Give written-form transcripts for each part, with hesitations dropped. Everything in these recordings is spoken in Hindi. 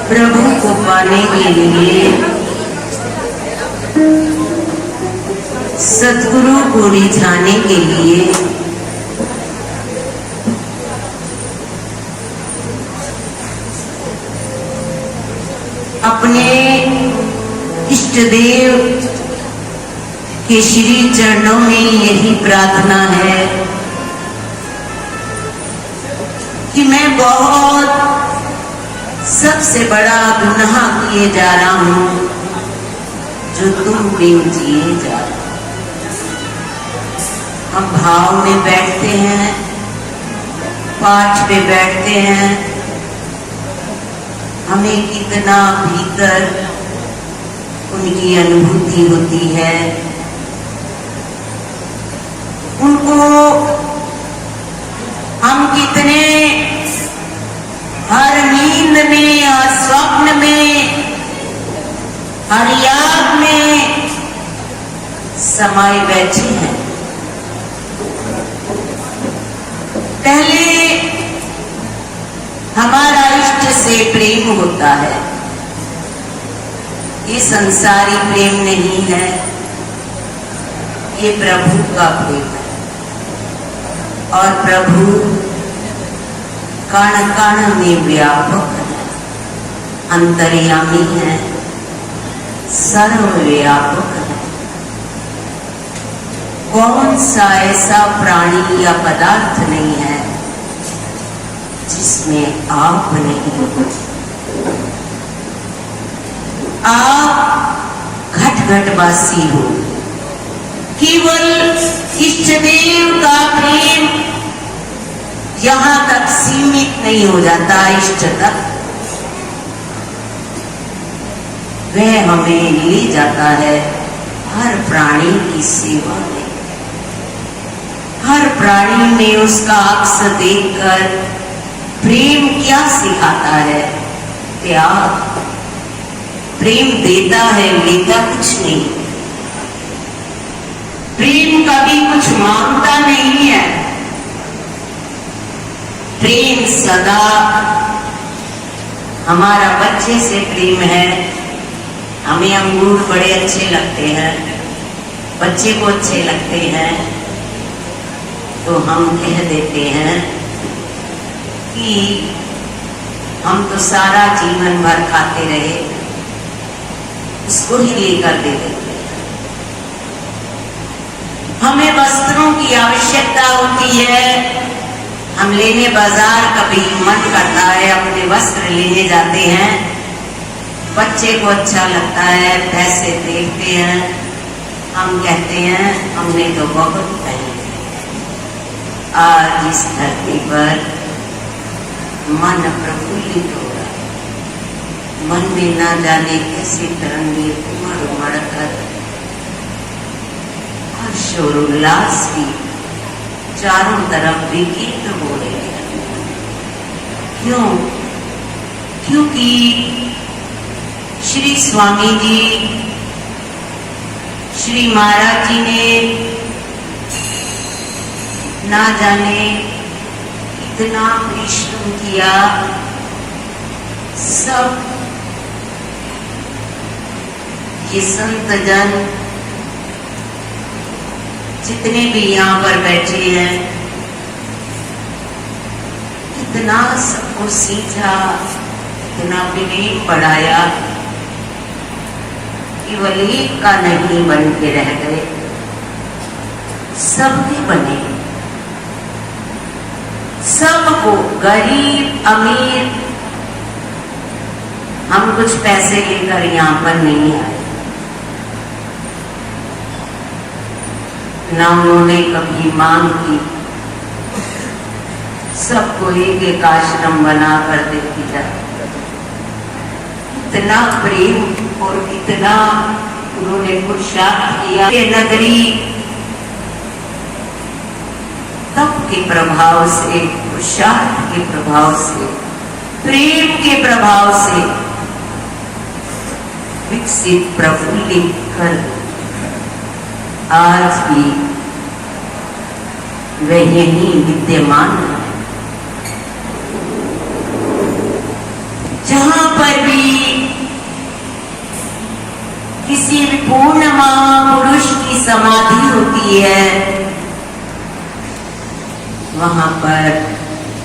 प्रभु को पाने के लिए, सद्गुरु को रिझाने के लिए अपने इष्ट देव के श्री चरणों में यही प्रार्थना है कि मैं बहुत सबसे बड़ा गुनाह किए जा रहा हूं जो तुम बिन जिए जा रहे। हम भाव में बैठते हैं, पाठ पे बैठते हैं, हमें कितना भीतर उनकी अनुभूति होती है, उनको हम कितने हर नींद में, हर स्वप्न में, हर याद में समाये बैठे हैं। पहले हमारा इष्ट से प्रेम होता है, ये संसारी प्रेम नहीं है, ये प्रभु का प्रेम है। और प्रभु कण कण में व्यापक है, अंतर्यामी है, सर्वव्यापक है। कौन सा ऐसा प्राणी या पदार्थ नहीं है जिसमें आप नहीं हो। आप घट घटवासी हो। केवल इष्टदेव का प्रेम यहां तक सीमित नहीं हो जाता, इष्ट तक वह हमें ले जाता है हर प्राणी की सेवा में। हर प्राणी में उसका अक्स देखकर प्रेम क्या सिखाता है? त्याग। प्रेम देता है, लेता कुछ नहीं। प्रेम कभी कुछ मांगता नहीं है। प्रेम सदा हमारा बच्चे से प्रेम है। हमें अंगूर बड़े अच्छे लगते हैं, बच्चे को अच्छे लगते हैं, तो हम कह देते हैं कि हम तो सारा जीवन भर खाते रहे, उसको ही लेकर दे देते हैं। हमें वस्त्रों की आवश्यकता होती है, हम लेने बाजार कभी मन करता है, अपने वस्त्र लेने जाते हैं, बच्चे को अच्छा लगता है, पैसे देखते हैं, हम कहते हैं हमने तो बहुत पहने। आज इस धरती पर मन प्रफुल्लित हो रहा है, मन में ना जाने कैसे तरंगे उमड़ उमड़ कर हर्ष और उल्लास की चारों तरफ विकीर्ण हो रहे हैं। क्यों? क्योंकि श्री स्वामी जी, श्री महाराज जी ने ना जाने इतना परिश्रम किया। सब ये संत जन जितने भी यहाँ पर बैठे हैं, इतना सबको सीखा, इतना प्रेम बढ़ाया, केवल एक का नहीं बन के रह गए, सबके बने। सबको, गरीब अमीर, हम कुछ पैसे लेकर यहाँ पर नहीं आए, ना उन्होंने कभी मांग की। सबको एक एक आश्रम बना कर देती जाती। इतना प्रेम और इतना उन्होंने पुरुषार्थ किया। ये नगरी तप के प्रभाव से, पुरुषार्थ के प्रभाव से, प्रेम के प्रभाव से विकसित, प्रफुल्लित कर आज भी वह यही विद्यमान है। जहां पर भी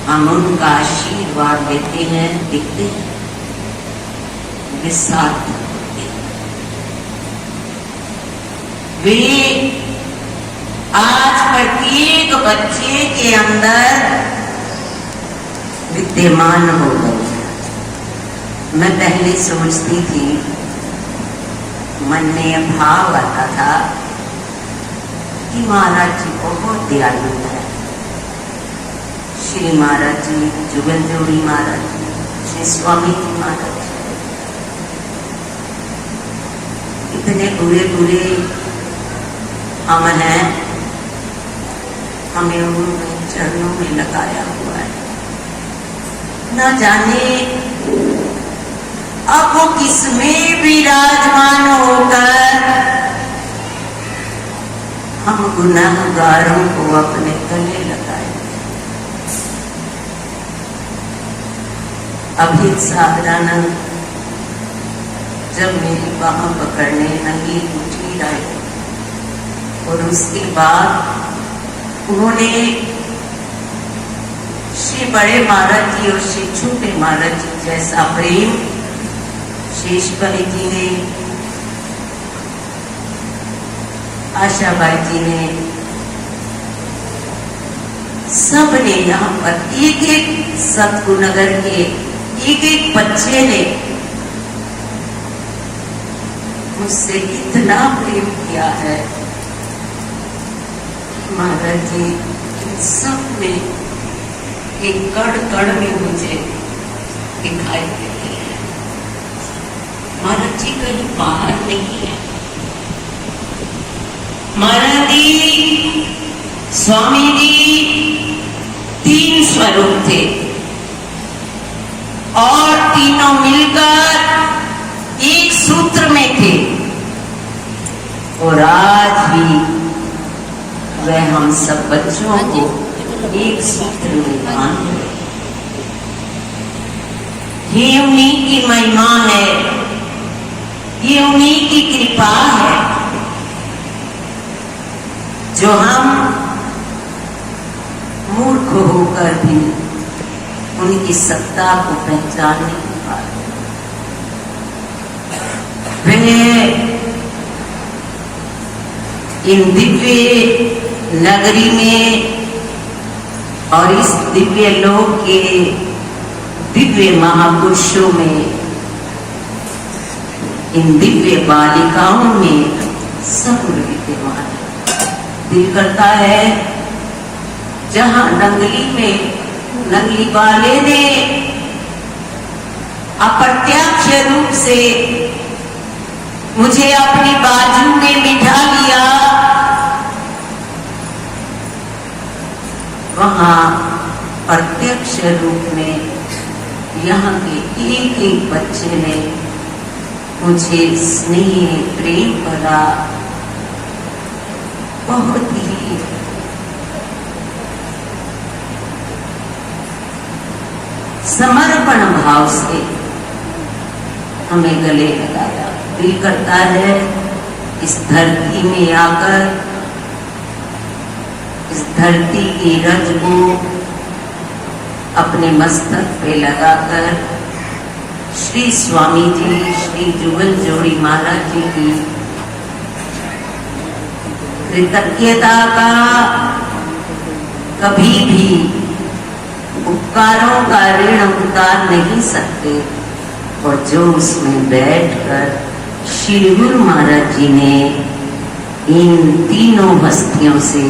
हम उनका आशीर्वाद लेते हैं, दिखते हैं, वे साथ होते हैं। वे आज प्रत्येक बच्चे के अंदर विद्यमान हो गए। मैं पहले सोचती थी, मन में यह भाव आता था कि महाराज जी बहुत दयालु है। श्री महाराज जी, जुगल जोड़ी महाराज जी, श्री स्वामी जी महाराज जी, इतने बुरे बुरे हम हैं, हमें उन्होंने चरणों में लगाया हुआ है। न जाने अब वो किसमें विराजमान होकर हम गुनाहगारों को अपने गले लगाए। अभी सावधानंद जब मेरी बाह पकड़ने नहीं उठी रहे और उसके बाद उन्होंने श्री बड़े महाराज जी और श्री छोटे महाराज जी जैसा प्रेम शेष भाई जी ने, आशा भाई जी ने, सब ने, यहाँ पर एक एक सतगुरुनगर के एक एक बच्चे ने मुझसे इतना प्रेम किया है। महाराज जी सब में एक कड़ कड़ में मुझे दिखाई देते हैं। महाराज जी कहीं बाहर नहीं है। महाराज जी, स्वामी जी 3 स्वरूप थे और तीनों मिलकर एक सूत्र में थे और आज भी वह हम सब बच्चों को एक सूत्र में बांध रहे। ये उन्हीं की महिमा है, ये उन्हीं की कृपा है जो हम मूर्ख होकर भी उनकी सत्ता को पहचान नहीं पाते। वे इन दिव्य नगरी में और इस दिव्य लोक के दिव्य महापुरुषों में, इन दिव्य बालिकाओं में सब विद्यमान है। दिल करता है जहां नंगली में नंगली वाले ने अप्रत्यक्ष रूप से मुझे अपनी बाजू में बिठा लिया, वहां प्रत्यक्ष रूप में यहाँ के एक एक बच्चे ने मुझे स्नेह प्रेम भरा बहुत ही समर्पण भाव से हमें गले लगाया। दिल करता है इस धरती में आकर इस धरती की रज को अपने मस्तक पे लगाकर श्री स्वामी जी, श्री जुगल जोड़ी महाराज जी की कृतज्ञता का कभी भी उपकारों का ऋण उतार नहीं सकते। और जो उसमें बैठकर श्री गुरु महाराज जी ने इन तीनों हस्तियों से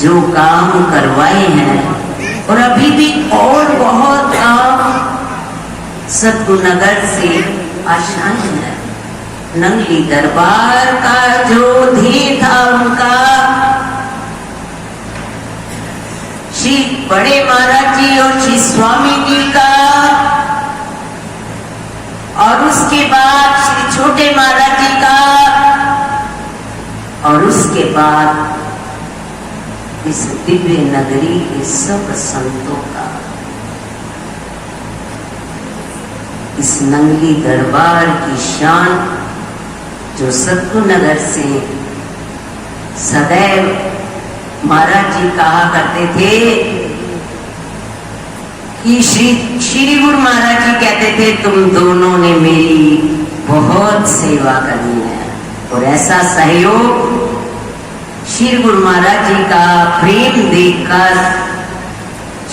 जो काम करवाए हैं और अभी भी और बहुत काम सतगुरुनगर से आशाएं हैं। नंगली दरबार का जो ध्येय था उनका, श्री बड़े महाराज जी और श्री स्वामी जी का, और उसके बाद श्री छोटे महाराज जी का, और उसके बाद इस दिव्य नगरी के सब संतों का, इस नंगली दरबार की शान जो सतगुरुनगर से सदैव महाराज जी कहा करते थे कि श्री गुरु महाराज जी कहते थे तुम दोनों ने मेरी बहुत सेवा करनी है। और ऐसा सहयोग श्री गुरु महाराज जी का प्रेम देखकर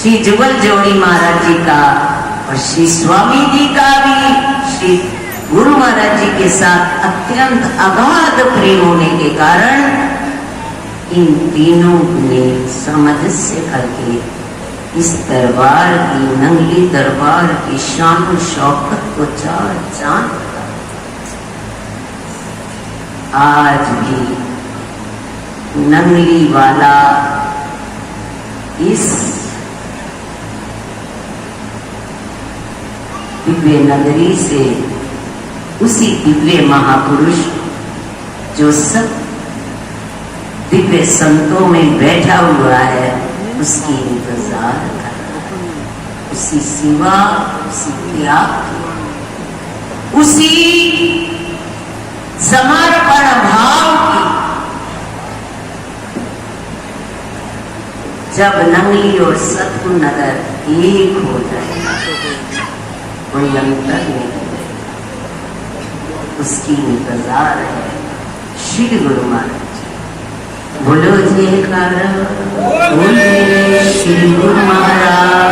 श्री जुगल जोड़ी महाराज जी का और श्री स्वामी जी का भी श्री गुरु महाराज जी के साथ अत्यंत अगाध प्रेम होने के कारण इन तीनों ने सामंजस्य करके इस दरबार की, नंगली दरबार की शान शौकत को चार चांद लगा। आज भी नंगली वाला इस दिव्य नगरी से उसी दिव्य महापुरुष जो सब दिव्य संतों में बैठा हुआ है उसकी इंतजार कर रहा है। उसी सेवा, उसी त्याग, उसी समर्पण भाव की। जब नंगली और सतपुर नगर एक हो जाएगा कोई अंतर नहीं, उसकी इंतजार है श्री गुरु महाराज। बोलो जयकारा बोले श्री गुरु महाराज।